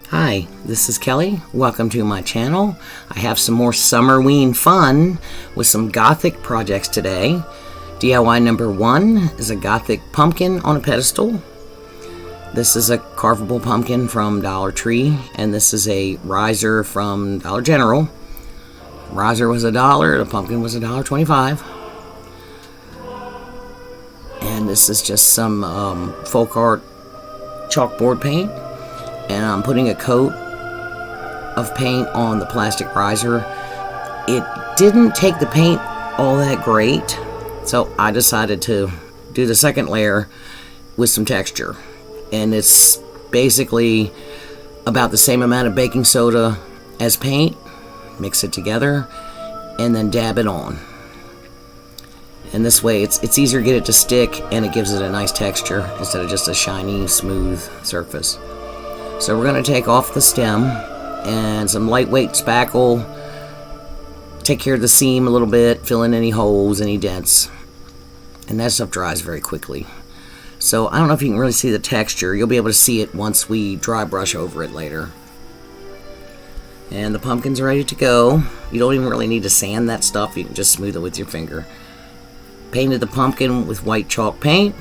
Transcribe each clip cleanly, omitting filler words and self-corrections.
Hi, this is Kelly. Welcome to my channel. I have some more Summerween fun with some Gothic projects today. DIY number 1 is a Gothic pumpkin on a pedestal. This is a carvable pumpkin from Dollar Tree, and this is a riser from Dollar General. Riser was $1, the pumpkin was $1.25. And this is just some folk art chalkboard paint. And I'm putting a coat of paint on the plastic riser. It didn't take the paint all that great, so I decided to do the second layer with some texture. And it's basically about the same amount of baking soda as paint. Mix it together and then dab it on. And this way it's easier to get it to stick, and it gives it a nice texture instead of just a shiny, smooth surface. So we're going to take off the stem and some lightweight spackle, take care of the seam a little bit, fill in any holes, any dents, and that stuff dries very quickly. So I don't know if you can really see the texture. You'll be able to see it once we dry brush over it later. And the pumpkin's ready to go. You don't even really need to sand that stuff. You can just smooth it with your finger. Painted the pumpkin with white chalk paint,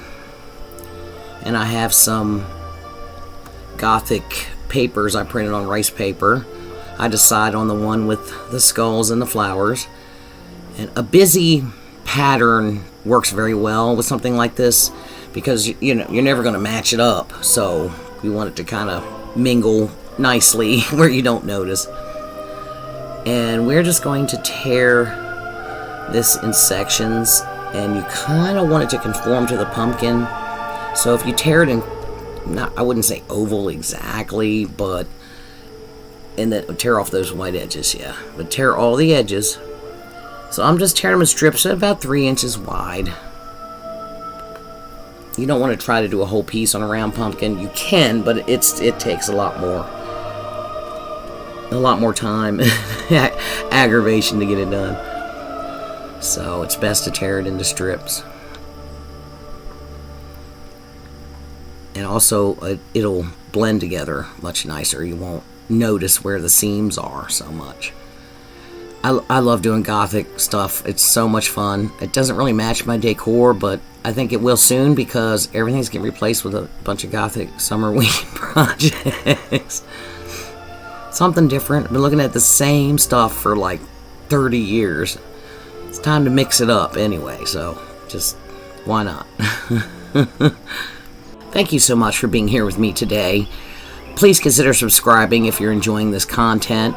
and I have some Gothic papers I printed on rice paper. I decided on the one with the skulls and the flowers. And a busy pattern works very well with something like this because you're never going to match it up. So we want it to kind of mingle nicely where you don't notice. And we're just going to tear this in sections, and you kind of want it to conform to the pumpkin. So if you tear it in, I wouldn't say oval exactly, but and then tear off those white edges, yeah. But tear all the edges. So I'm just tearing them in strips about 3 inches wide. You don't want to try to do a whole piece on a round pumpkin. You can, but it takes a lot more time and aggravation to get it done. So it's best to tear it into strips. And also, it'll blend together much nicer. You won't notice where the seams are so much. I love doing Gothic stuff. It's so much fun. It doesn't really match my decor, but I think it will soon because everything's getting replaced with a bunch of Gothic Summerween projects. Something different. I've been looking at the same stuff for like 30 years. It's time to mix it up anyway, so just why not? Thank you so much for being here with me today. Please consider subscribing if you're enjoying this content.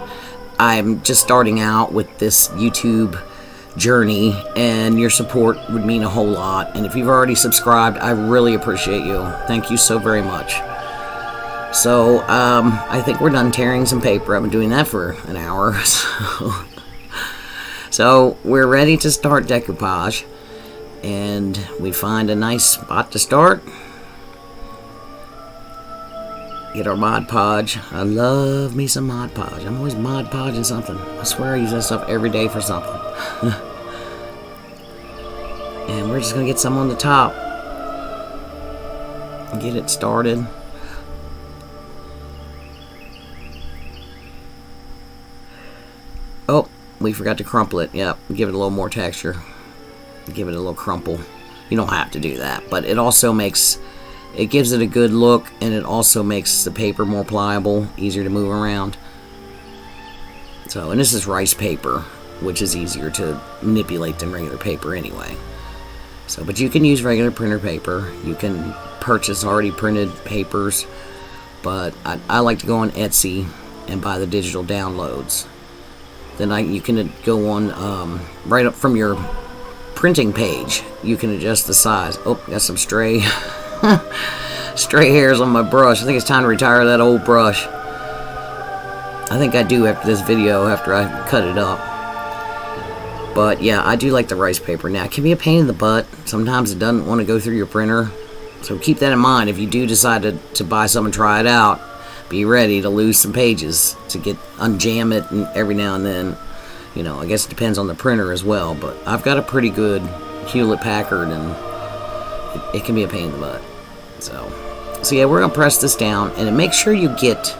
I'm just starting out with this YouTube journey, and your support would mean a whole lot. And if you've already subscribed, I really appreciate you. Thank you so very much. So, I think we're done tearing some paper. I've been doing that for an hour. So we're ready to start decoupage. And we find a nice spot to start. Get our Mod Podge. I love me some Mod Podge. I'm always Mod Podging something. I swear I use that stuff every day for something. And we're just going to get some on the top. And get it started. Oh, we forgot to crumple it. Yep, give it a little more texture. Give it a little crumple. You don't have to do that, but it also makes... It gives it a good look, and it also makes the paper more pliable, easier to move around. So, and this is rice paper, which is easier to manipulate than regular paper anyway. So, but you can use regular printer paper. You can purchase already printed papers, but I like to go on Etsy and buy the digital downloads. Then you can go on right up from your printing page. You can adjust the size. Oh, got some stray hairs on my brush. I think it's time to retire that old brush. I think I do after this video, after I cut it up. But yeah, I do like the rice paper. Now, it can be a pain in the butt. Sometimes it doesn't want to go through your printer. So keep that in mind. If you do decide to buy some and try it out, be ready to lose some pages, to unjam it and every now and then. You know, I guess it depends on the printer as well. But I've got a pretty good Hewlett-Packard, and it can be a pain in the butt. So yeah, we're going to press this down, and make sure you get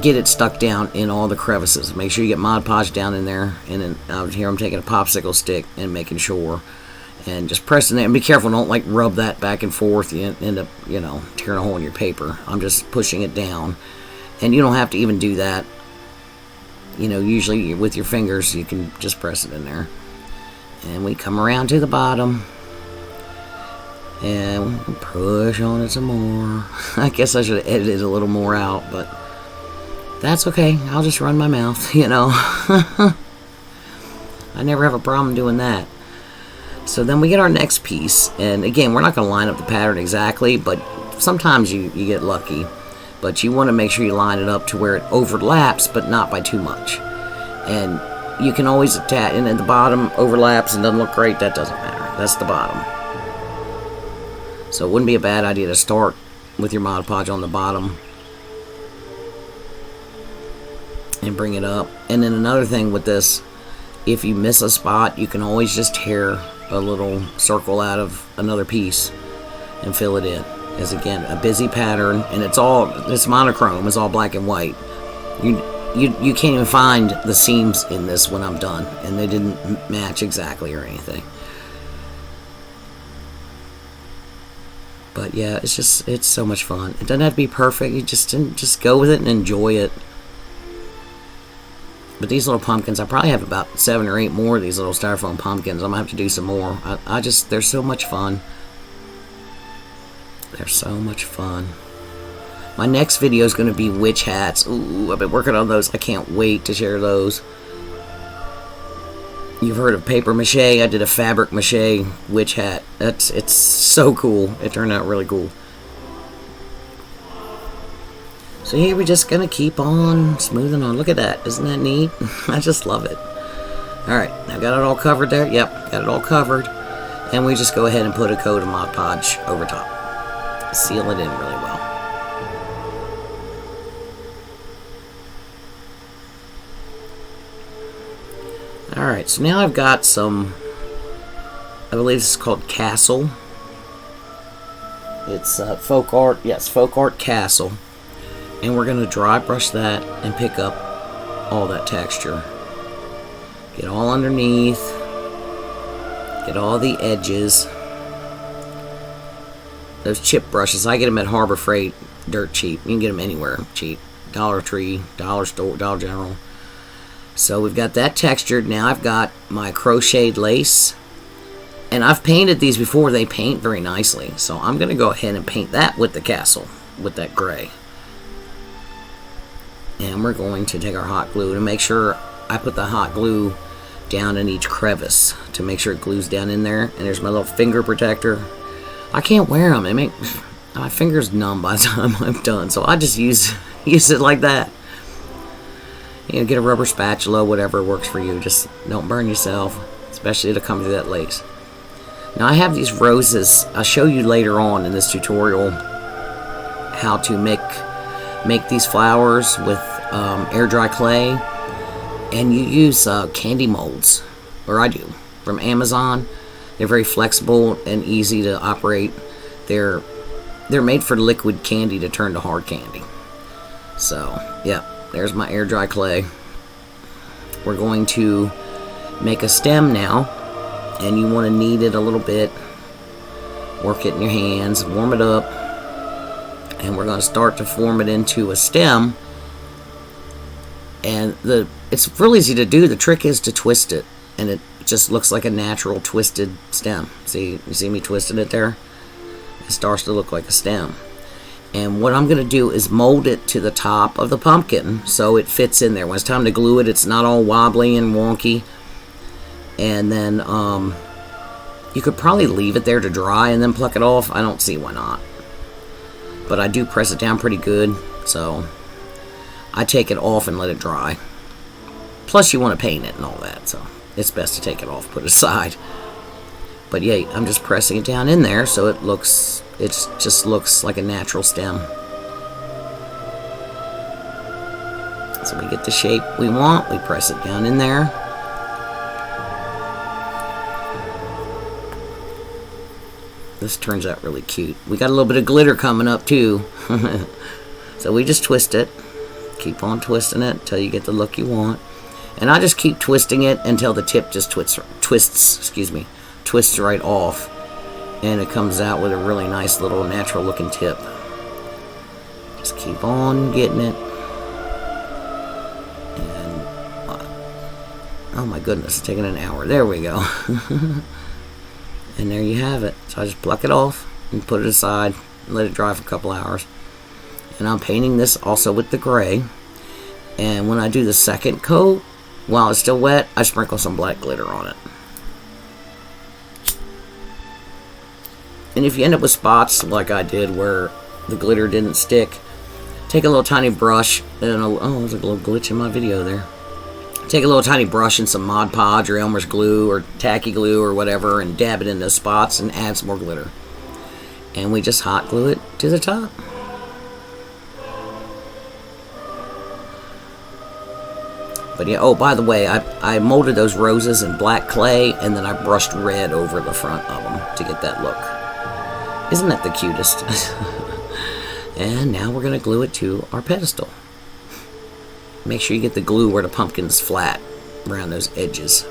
get it stuck down in all the crevices. Make sure you get Mod Podge down in there, and then out here I'm taking a popsicle stick and making sure, and just pressing it. And be careful, don't like rub that back and forth. You end up, you know, tearing a hole in your paper. I'm just pushing it down, and you don't have to even do that. You know, usually with your fingers you can just press it in there. And we come around to the bottom and push on it some more. I guess I should have edited a little more out, but that's okay. I'll just run my mouth, you know. I never have a problem doing that. So then we get our next piece, and again, we're not going to line up the pattern exactly, but sometimes you get lucky. But you want to make sure you line it up to where it overlaps, but not by too much. And you can always attach, and at the bottom overlaps and doesn't look great, that doesn't matter. That's the bottom. So it wouldn't be a bad idea to start with your Mod Podge on the bottom and bring it up. And then another thing with this, if you miss a spot, you can always just tear a little circle out of another piece and fill it in. As again, a busy pattern, and it's monochrome, it's all black and white. You can't even find the seams in this when I'm done, and they didn't match exactly or anything. But yeah, it's so much fun. It doesn't have to be perfect. You just go with it and enjoy it. But these little pumpkins, I probably have about 7 or 8 more of these little styrofoam pumpkins. I'm gonna have to do some more. They're so much fun. They're so much fun. My next video is going to be witch hats. Ooh, I've been working on those. I can't wait to share those. You've heard of paper mache? I did a fabric mache witch hat. It's so cool. It turned out really cool. So here we're just going to keep on smoothing on. Look at that. Isn't that neat? I just love it. Alright, I got it all covered there. Yep, got it all covered. And we just go ahead and put a coat of Mod Podge over top. Seal it in really well. Alright, so now I've got some, I believe this is called Castle. It's folk art, yes, folk art Castle. And we're going to dry brush that and pick up all that texture. Get all underneath, get all the edges. Those chip brushes, I get them at Harbor Freight, dirt cheap. You can get them anywhere cheap. Dollar Tree, Dollar Store, Dollar General. So we've got that textured. Now I've got my crocheted lace. And I've painted these before. They paint very nicely. So I'm going to go ahead and paint that with the castle, with that gray. And we're going to take our hot glue to make sure I put the hot glue down in each crevice to make sure it glues down in there. And there's my little finger protector. I can't wear them. My finger's numb by the time I'm done. So I just use it like that. You know, get a rubber spatula, whatever works for you. Just don't burn yourself, especially to come through that lace. Now I have these roses. I'll show you later on in this tutorial how to make these flowers with air dry clay, and you use candy molds, or I do, from Amazon. They're very flexible and easy to operate. They're made for liquid candy to turn to hard candy. So yeah. There's my air dry clay. We're going to make a stem now, and you want to knead it a little bit. Work it in your hands, warm it up, and we're going to start to form it into a stem. And it's real easy to do. The trick is to twist it, and it just looks like a natural twisted stem. See, you see me twisting it there? It starts to look like a stem. And what I'm going to do is mold it to the top of the pumpkin so it fits in there. When it's time to glue it, it's not all wobbly and wonky. And then you could probably leave it there to dry and then pluck it off. I don't see why not. But I do press it down pretty good, so I take it off and let it dry. Plus you want to paint it and all that, so it's best to take it off, put it aside. But yeah, I'm just pressing it down in there so it just looks like a natural stem. So we get the shape we want, we press it down in there. This turns out really cute. We got a little bit of glitter coming up too. So we just twist it Keep on twisting it until you get the look you want. And I just keep twisting it until the tip just twists right off. And it comes out with a really nice little natural looking tip. Just keep on getting it. And oh my goodness, it's taking an hour. There we go. And there you have it. So I just pluck it off and put it aside and let it dry for a couple hours. And I'm painting this also with the gray. And when I do the second coat, while it's still wet, I sprinkle some black glitter on it. And if you end up with spots like I did where the glitter didn't stick, take a little tiny brush and oh, there's a little glitch in my video there. Take a little tiny brush and some Mod Podge or Elmer's glue or tacky glue or whatever and dab it in those spots and add some more glitter. And we just hot glue it to the top. But yeah, oh, by the way, I molded those roses in black clay and then I brushed red over the front of them to get that look. Isn't that the cutest? And now we're going to glue it to our pedestal. Make sure you get the glue where the pumpkin's flat around those edges.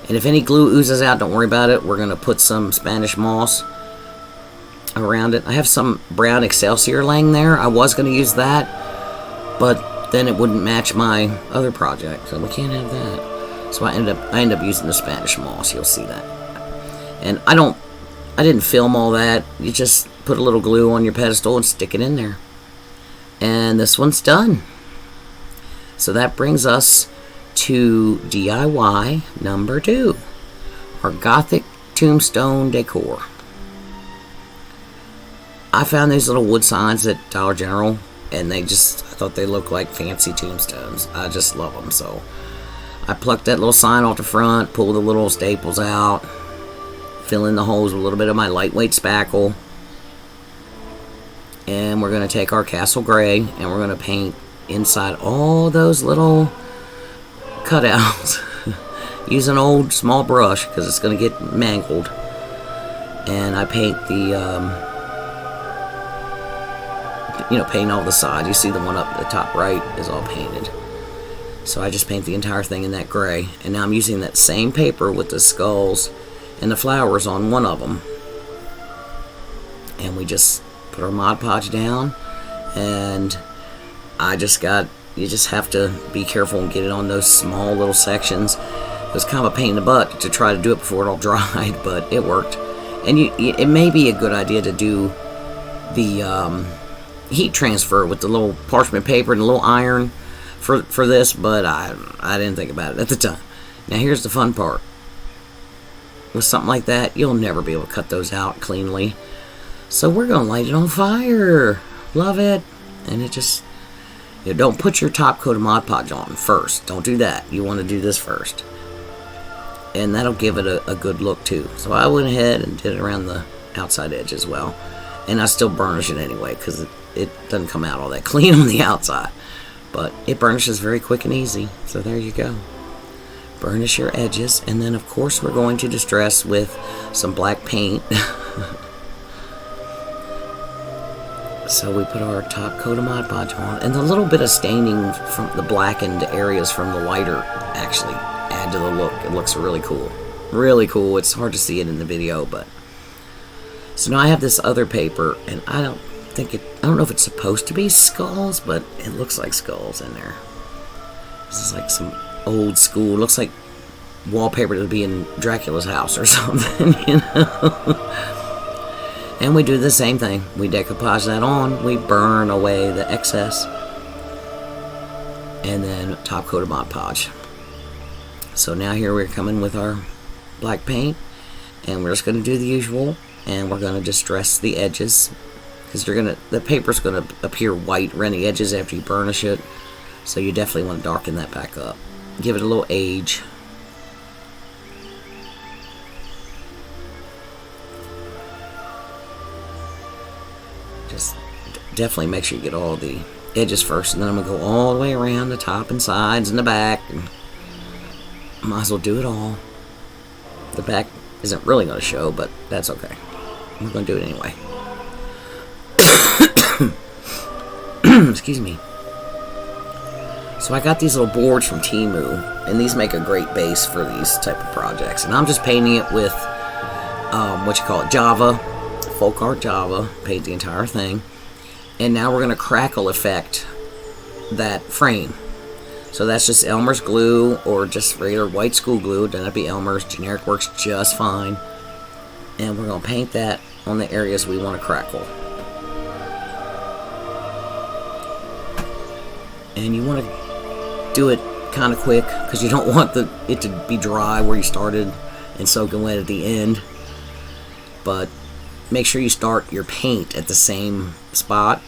And if any glue oozes out, don't worry about it. We're going to put some Spanish moss around it. I have some brown Excelsior laying there. I was going to use that, but then it wouldn't match my other project, so we can't have that. So I end up using the Spanish moss. You'll see that. And I didn't film all that. You just put a little glue on your pedestal and stick it in there. And this one's done. So that brings us to DIY number 2, our Gothic Tombstone Decor. I found these little wood signs at Dollar General, and I thought they looked like fancy tombstones. I just love them. So I plucked that little sign off the front, pulled the little staples out, fill in the holes with a little bit of my lightweight spackle. And we're going to take our Castle Gray and we're going to paint inside all those little cutouts. Use an old small brush because it's going to get mangled. And I paint paint all the sides. You see the one up at the top right is all painted. So I just paint the entire thing in that gray. And now I'm using that same paper with the skulls and the flowers on one of them. And we just put our Mod Podge down. And you just have to be careful and get it on those small little sections. It was kind of a pain in the butt to try to do it before it all dried, but it worked. And it may be a good idea to do the heat transfer with the little parchment paper and the little iron for this, but I didn't think about it at the time. Now here's the fun part. With something like that, you'll never be able to cut those out cleanly. So we're going to light it on fire. Love it. And it just... don't put your top coat of Mod Podge on first. Don't do that. You want to do this first. And that'll give it a good look too. So I went ahead and did it around the outside edge as well. And I still burnish it anyway because it doesn't come out all that clean on the outside. But it burnishes very quick and easy. So there you go. Burnish your edges. And then of course we're going to distress with some black paint. So we put our top coat of Mod Podge on, and the little bit of staining from the blackened areas from the lighter actually add to the look. It looks really cool. Really cool. It's hard to see it in the video, but... So now I have this other paper, and I don't know if it's supposed to be skulls, but it looks like skulls in there. This is like some old school, looks like wallpaper that would be in Dracula's house or something, you know? And we do the same thing. We decoupage that on. We burn away the excess. And then top coat of Mod Podge. So now here we're coming with our black paint. And we're just going to do the usual. And we're going to distress the edges. Because the paper's going to appear white around the edges after you burnish it. So you definitely want to darken that back up. Give it a little age. Just definitely make sure you get all the edges first, and then I'm going to go all the way around the top and sides and the back, and might as well do it all. The back isn't really going to show, but that's okay. I'm going to do it anyway. Excuse me. So I got these little boards from Temu, and these make a great base for these type of projects. And I'm just painting it with, Java, folk art Java, paint the entire thing. And now we're going to crackle effect that frame. So that's just Elmer's glue, or just regular white school glue. Doesn't have to be Elmer's, generic works just fine. And we're going to paint that on the areas we want to crackle. And you want to do it kind of quick, because you don't want it to be dry where you started and soaking wet at the end. But make sure you start your paint at the same spot.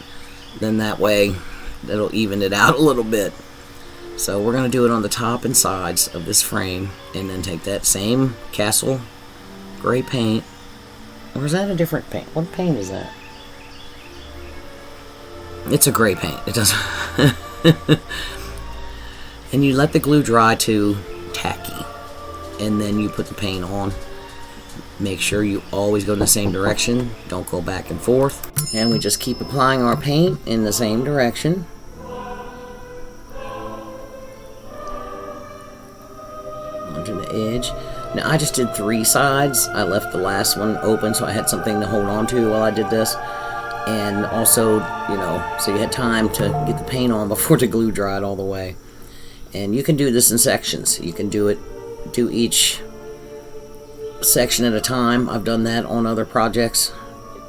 Then that way that'll even it out a little bit. So we're going to do it on the top and sides of this frame, and then take that same Castle gray paint. Or is that a different paint? What paint is that? It's a gray paint. It doesn't... And you let the glue dry to tacky, and then you put the paint on. Make sure you always go in the same direction. Don't go back and forth. And we just keep applying our paint in the same direction. Onto the edge. Now I just did 3 sides. I left the last one open so I had something to hold on to while I did this. And also, so you had time to get the paint on before the glue dried all the way. And you can do this in sections. You can do each section at a time. I've done that on other projects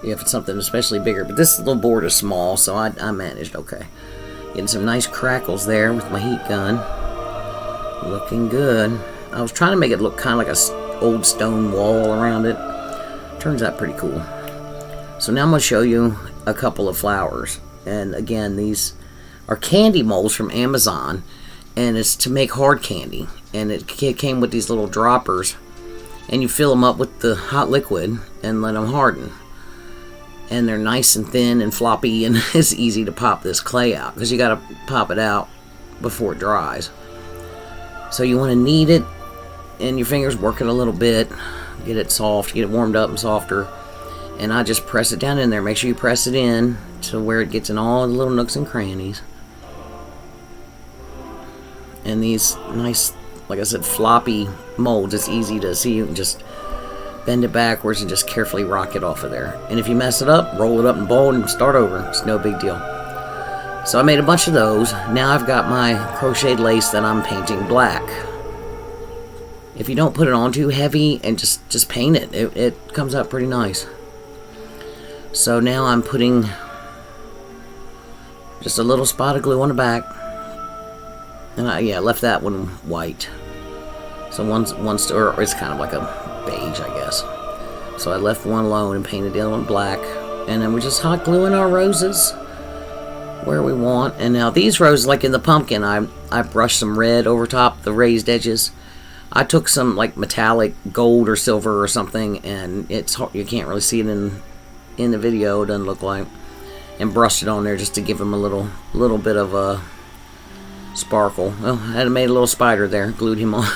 if it's something especially bigger. But this little board is small, so I managed okay. Getting some nice crackles there with my heat gun. Looking good. I was trying to make it look kind of like a old stone wall around it. Turns out pretty cool. So now I'm going to show you a couple of flowers. And again, these are candy molds from Amazon. And it's to make hard candy. And it came with these little droppers. And you fill them up with the hot liquid and let them harden. And they're nice and thin and floppy. And it's easy to pop this clay out, because you got to pop it out before it dries. So you want to knead it. And your fingers work it a little bit. Get it soft. Get it warmed up and softer. And I just press it down in there. Make sure you press it in to where it gets in all the little nooks and crannies. And these nice, like I said, floppy molds, it's easy to see. You can just bend it backwards and just carefully rock it off of there. And if you mess it up, roll it up in bold and start over. It's no big deal. So I made a bunch of those. Now I've got my crocheted lace that I'm painting black. If you don't put it on too heavy and just paint it, it comes out pretty nice. So now I'm putting just a little spot of glue on the back. And I left that one white. So one's or it's kind of like a beige, I guess. So I left one alone and painted the other one black. And then we just hot gluing our roses where we want. And now these roses, like in the pumpkin, I brushed some red over top the raised edges. I took some like metallic gold or silver or something, and it's hard, you can't really see it in the video, it doesn't look like, and brushed it on there just to give them a little bit of a sparkle. Well, I had made a little spider there, glued him on.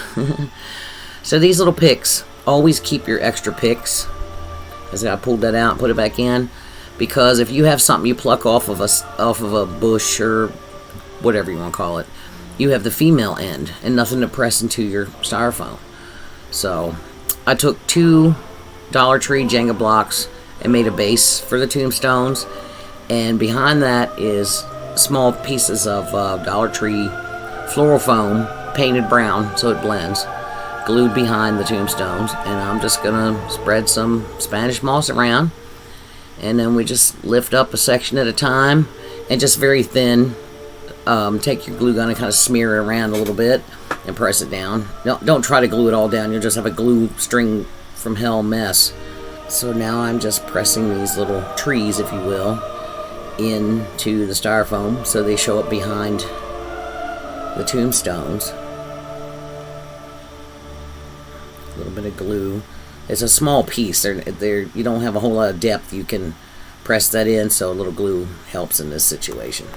So these little picks, always keep your extra picks. As I pulled that out and put it back in, because if you have something you pluck off of a bush or whatever you want to call it, you have the female end and nothing to press into your styrofoam. So I took 2 Dollar Tree Jenga blocks and made a base for the tombstones, and behind that is small pieces of Dollar Tree floral foam painted brown so it blends, glued behind the tombstones. And I'm just gonna spread some Spanish moss around, and then we just lift up a section at a time and just very thin. Take your glue gun and kind of smear it around a little bit and press it down. No, don't try to glue it all down. You'll just have a glue string from hell mess. So now I'm just pressing these little trees, if you will, into the styrofoam so they show up behind the tombstones. A little bit of glue. It's a small piece. You don't have a whole lot of depth. You can press that in, so a little glue helps in this situation.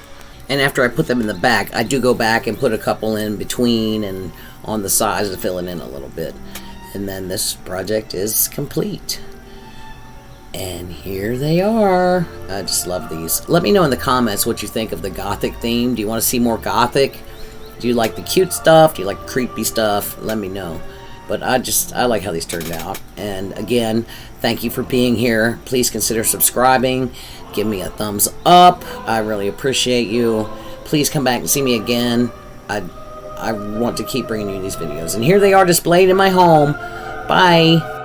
And after I put them in the back, I do go back and put a couple in between and on the sides to fill it in a little bit. And then this project is complete. And here they are. I just love these. Let me know in the comments what you think of the Gothic theme. Do you want to see more Gothic? Do you like the cute stuff? Do you like the creepy stuff? Let me know. But I like how these turned out. And again, thank you for being here. Please consider subscribing. Give me a thumbs up. I really appreciate you. Please come back and see me again. I want to keep bringing you these videos. And here they are displayed in my home. Bye.